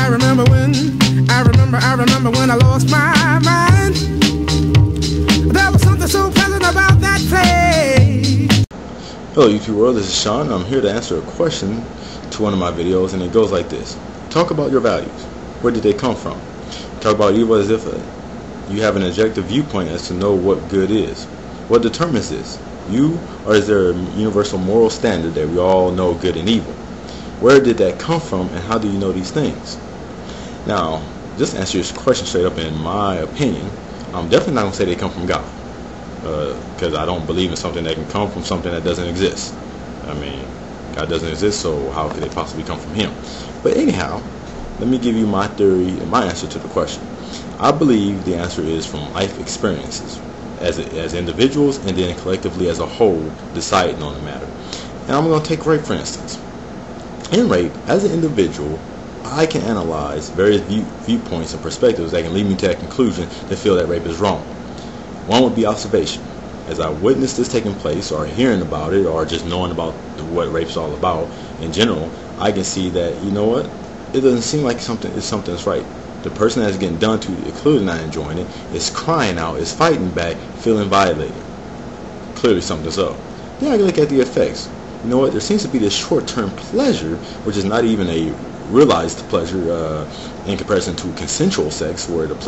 I remember when I lost my mind. There was something so pleasant about that place. Hello YouTube world, this is Sean. I'm here to answer a question to one of my videos, and it goes like this. Talk about your values. Where did they come from? Talk about evil as if you have an objective viewpoint as to know what good is. What determines this? You, or is there a universal moral standard that we all know good and evil? Where did that come from, and how do you know these things? Now, just to answer this question straight up, in my opinion, I'm definitely not going to say they come from God, because I don't believe in something that can come from something that doesn't exist. I mean, God doesn't exist, so how could they possibly come from Him? But anyhow, let me give you my theory and my answer to the question. I believe the answer is from life experiences, as individuals and then collectively as a whole deciding on the matter. And I'm going to take rape for instance. In rape, as an individual, I can analyze various viewpoints and perspectives that can lead me to that conclusion to feel that rape is wrong. One would be observation. As I witness this taking place, or hearing about it, or just knowing about what rape's all about in general, I can see that, you know what, it doesn't seem like something's right. The person that's getting done to, clearly not enjoying it, is crying out, is fighting back, feeling violated. Clearly something's up. Then I can look at the effects. You know what, there seems to be this short-term pleasure, which is not even a realized pleasure in comparison to consensual sex, where the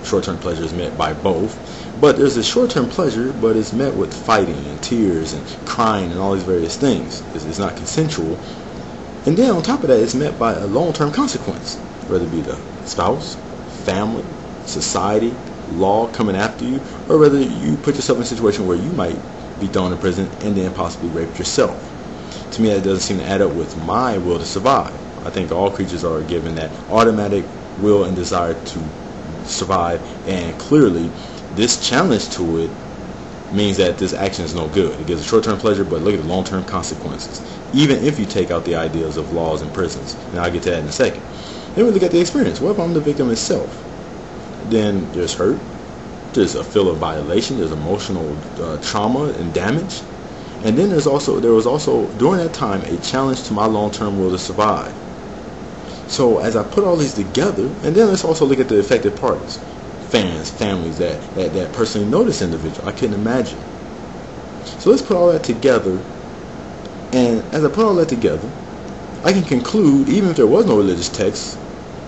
short-term pleasure is met by both. But there's a short-term pleasure, but it's met with fighting and tears and crying and all these various things. It's not consensual. And then on top of that, it's met by a long-term consequence, whether it be the spouse, family, society, law coming after you, or whether you put yourself in a situation where you might be thrown in prison and then possibly raped yourself. To me, that doesn't seem to add up with my will to survive. I think all creatures are given that automatic will and desire to survive, and clearly this challenge to it means that this action is no good. It gives a short-term pleasure, but look at the long-term consequences, even if you take out the ideas of laws and prisons. And I'll get to that in a second. Then we look at the experience. What if I'm the victim itself? Then there's hurt, there's a feel of violation, there's emotional trauma and damage, and then there was also during that time a challenge to my long-term will to survive. So as I put all these together, and then let's also look at the affected parties, fans, families that personally know this individual. I couldn't imagine. So let's put all that together, and as I put all that together, I can conclude, even if there was no religious text,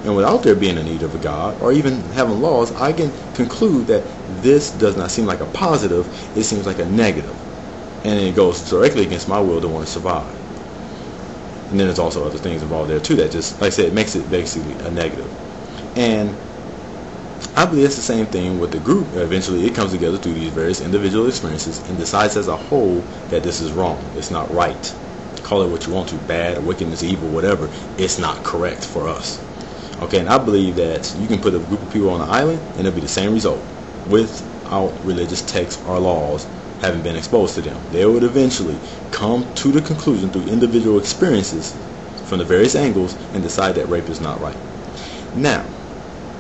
and without there being a need of a God, or even having laws, I can conclude that this does not seem like a positive, it seems like a negative. And it goes directly against my will to want to survive. And then there's also other things involved there too that just, like I said, makes it basically a negative. And I believe it's the same thing with the group. Eventually it comes together through these various individual experiences and decides as a whole that this is wrong, it's not right. Call it what you want to, bad, wickedness, evil, whatever, it's not correct for us. Okay, and I believe that you can put a group of people on an island and it'll be the same result without religious texts or laws having been exposed to them. They would eventually come to the conclusion through individual experiences from the various angles and decide that rape is not right. Now,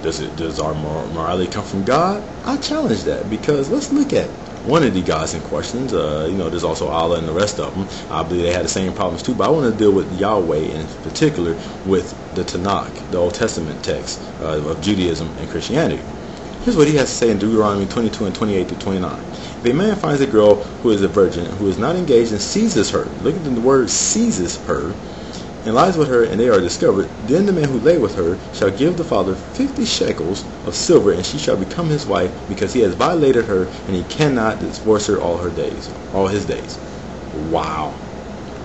does our morality come from God? I challenge that, because let's look at one of the gods in questions. There's also Allah and the rest of them. I believe they had the same problems too, but I want to deal with Yahweh, in particular with the Tanakh, the Old Testament text of Judaism and Christianity. Here's what he has to say in Deuteronomy 22 and 28 to 29. If a man finds a girl who is a virgin, who is not engaged, and seizes her, look at the word seizes her, and lies with her, and they are discovered, then the man who lay with her shall give the father 50 shekels of silver, and she shall become his wife, because he has violated her, and he cannot divorce her all his days. Wow.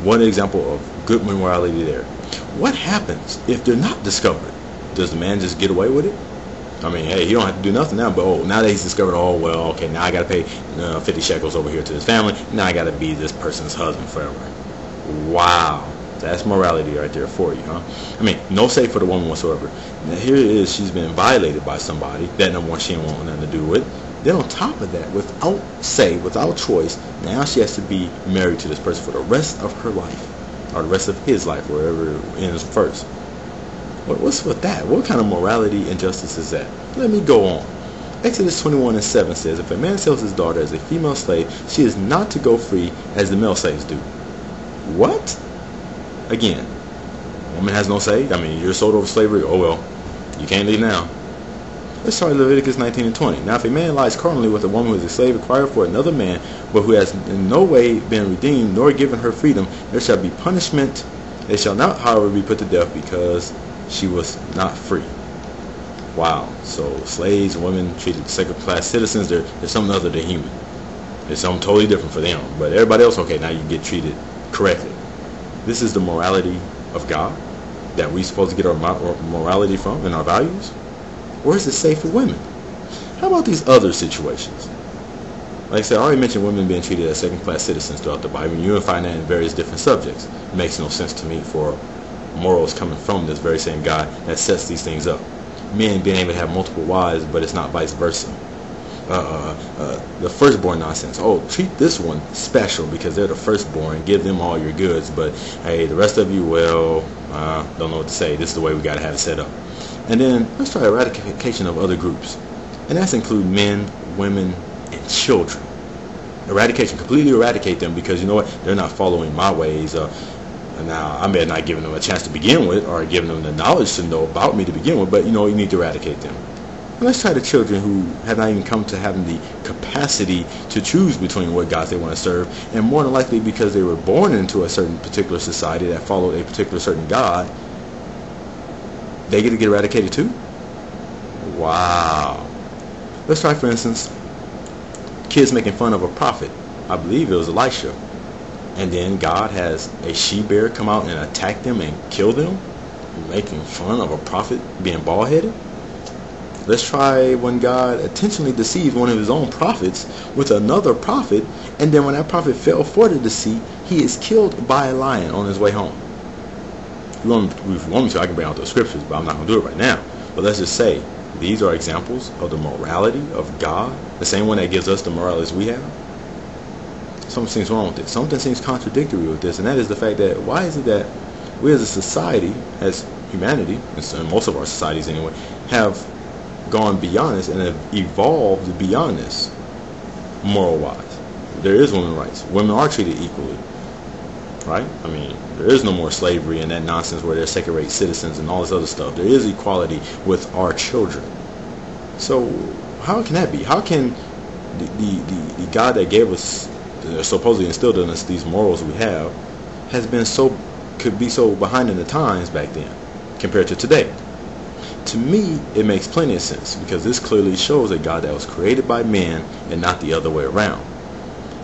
One example of good morality there. What happens if they're not discovered? Does the man just get away with it? I mean, hey, he don't have to do nothing now, but now that he's discovered, okay, now I got to pay 50 shekels over here to his family. Now I got to be this person's husband forever. Wow. That's morality right there for you, huh? I mean, no say for the woman whatsoever. Now here it is, she's been violated by somebody that number one she didn't want nothing to do with. Then on top of that, without choice, now she has to be married to this person for the rest of her life, or the rest of his life, wherever it ends first. What's with that? What kind of morality and justice is that? Let me go on. Exodus 21 and 7 says, if a man sells his daughter as a female slave, she is not to go free as the male slaves do. What? Again, woman has no say. I mean, you're sold over slavery. Oh well, you can't leave now. Let's start Leviticus 19 and 20. Now, if a man lies carnally with a woman who is a slave acquired for another man, but who has in no way been redeemed nor given her freedom, there shall be punishment. They shall not, however, be put to death because she was not free. Wow. So slaves and women treated second-class citizens, they're something other than human. It's something totally different for them. But everybody else, okay, now you get treated correctly. This is the morality of God that we're supposed to get our morality from and our values. Or is it safe for women? How about these other situations? Like I said, I already mentioned women being treated as second-class citizens throughout the Bible. You will find that in various different subjects. It makes no sense to me for morals coming from this very same God that sets these things up. Men being able to have multiple wives, but it's not vice versa. The firstborn nonsense. Oh, treat this one special because they're the firstborn. Give them all your goods, but hey, the rest of you, well, don't know what to say. This is the way we got to have it set up. And then let's try eradication of other groups, and that's include men, women, and children. Eradication, completely eradicate them, because you know what? They're not following my ways. Now, I may have not given them a chance to begin with, or given them the knowledge to know about me to begin with, but you know, you need to eradicate them. And let's try the children who have not even come to having the capacity to choose between what gods they want to serve, and more than likely because they were born into a certain particular society that followed a particular certain god, they get to get eradicated too? Wow. Let's try, for instance, kids making fun of a prophet. I believe it was Elisha. And then God has a she-bear come out and attack them and kill them, making fun of a prophet being bald-headed. Let's try when God intentionally deceives one of his own prophets with another prophet, and then when that prophet fell for the deceit, he is killed by a lion on his way home. If you want me to, I can bring out those scriptures, but I'm not going to do it right now. But let's just say these are examples of the morality of God, the same one that gives us the moralities we have. Something seems wrong with it. Something seems contradictory with this, and that is the fact that why is it that we as a society, as humanity, and most of our societies anyway, have gone beyond this and have evolved beyond this moral-wise? There is women's rights. Women are treated equally, right? I mean, there is no more slavery and that nonsense where they're second-rate citizens and all this other stuff. There is equality with our children. So how can that be? How can the God that gave us, supposedly instilled in us these morals we have, could be so behind in the times back then compared to today? To me, it makes plenty of sense, because this clearly shows a God that was created by man and not the other way around.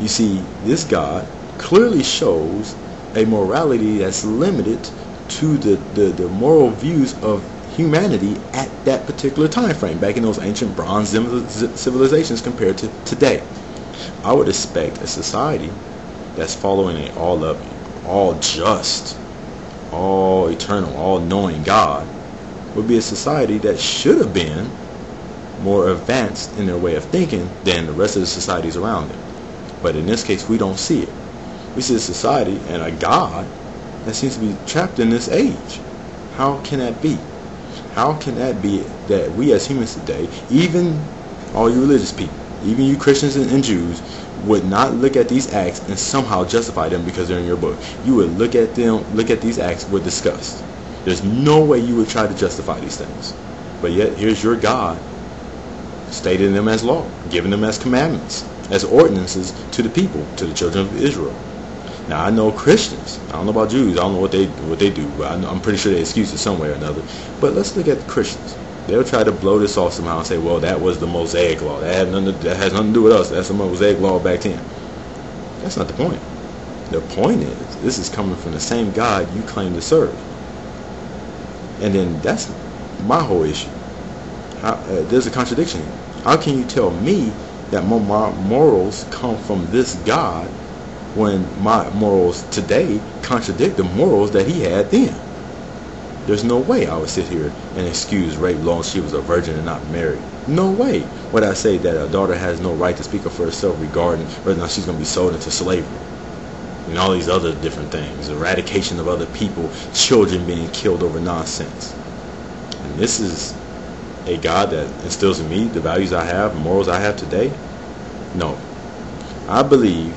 You see, this God clearly shows a morality that's limited to the moral views of humanity at that particular time frame, back in those ancient bronze civilizations compared to today. I would expect a society that's following an all-loving, all-just, all-eternal, all-knowing God would be a society that should have been more advanced in their way of thinking than the rest of the societies around them. But in this case, we don't see it. We see a society and a God that seems to be trapped in this age. How can that be? How can that be that we as humans today, even all you religious people, even you Christians and Jews, would not look at these acts and somehow justify them because they're in your book? You would look at these acts with disgust. There's no way you would try to justify these things. But yet, here's your God stating them as law, giving them as commandments, as ordinances to the people, to the children of Israel. Now, I know Christians. I don't know about Jews. I don't know what they do, but I'm pretty sure they excuse it some way or another. But let's look at the Christians. They'll try to blow this off somehow and say, well, that was the Mosaic law. That has nothing to do with us. That's the Mosaic law back then. That's not the point. The point is, this is coming from the same God you claim to serve. And then that's my whole issue. There's a contradiction here. How can you tell me that my morals come from this God when my morals today contradict the morals that he had then? There's no way I would sit here and excuse rape as long as she was a virgin and not married. No way would I say that a daughter has no right to speak up for herself regarding whether or not she's going to be sold into slavery. And all these other different things. Eradication of other people, children being killed over nonsense. And this is a God that instills in me the values I have, the morals I have today? No. I believe,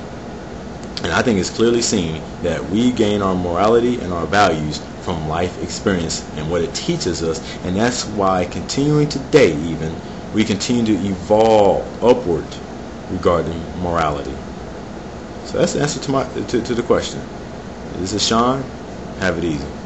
and I think it's clearly seen, that we gain our morality and our values from life experience and what it teaches us, and that's why continuing today even we continue to evolve upward regarding morality. So that's the answer to the question. This is Sean. Have it easy.